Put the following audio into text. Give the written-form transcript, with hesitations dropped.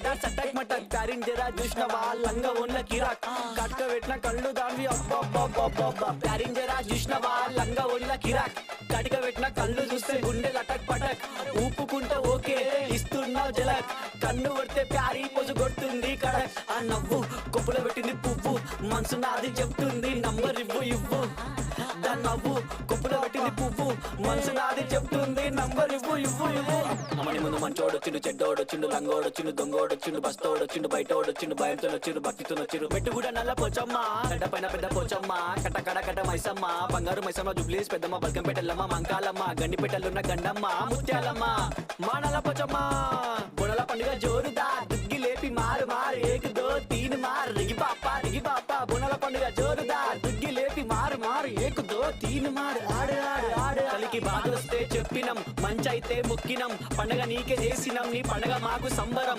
మటార్ సటక్ మటక్ ప్యారిన్ జరా చూసినవా లంగా ఉన్న కిరాక్ కట్క పెట్టిన కళ్ళు దానివి అబ్బా ప్యారిన్ జరా చూసినవా లంగా ఉన్న కిరాక్ కటిక పెట్టిన కళ్ళు చూస్తే గుండె లటక్ పటక్ ఊపుకుంటే ఓకే ఇస్తున్నావు జలక్ కన్ను కొడితే ప్యారీ పొజు కొడుతుంది కడక్ ఆ నవ్వు కొప్పులో పెట్టింది పువ్వు మనసు నాది చెప్తుంది నంబర్ ఇవ్వు దాని నవ్వు కొప్పులో పెట్టింది పువ్వు మనసు నాది చెప్తుంది నంబర్ ఇవ్వు అమ్మని ముందు మంచోడొచ్చిండు చెడ్డోడొచ్చిండు లంగోడొచ్చిండు దొంగోడొచ్చిండు బస్తోడొచ్చిండు బయటోడొచ్చిండు భయంతో వచ్చిండు భక్తితో వచ్చిండు మెట్టు కూడా నల్ల పోచమ్మ గడ్డ పైన పెద్ద పోచమ్మ కట్ట మైసమ్మ బంగారు మైసమ్మ జుబ్లీస్ పెద్దమ్మ బల్కంపేటల్లమ్మ మంకాలమ్మ గండిపేటలున్న గండమ్మ ముత్యాలమ్మ మా నల్ల పోచమ్మ బుడల పండుగ జోరుదా దుగ్గి లేపి మారు ఏక్ దో తీన్ మార్ రిగి పాప బుడల పండుగ జోరుదా దుగ్గి లేపి మారు ఏక్ దో తీన్ మార్ ఆడు కలికి బాధొస్తే చెప్పినం మంచైతే మొక్కినం పండగ నీకే చేసినం నీ పండగ మాకు సంబరం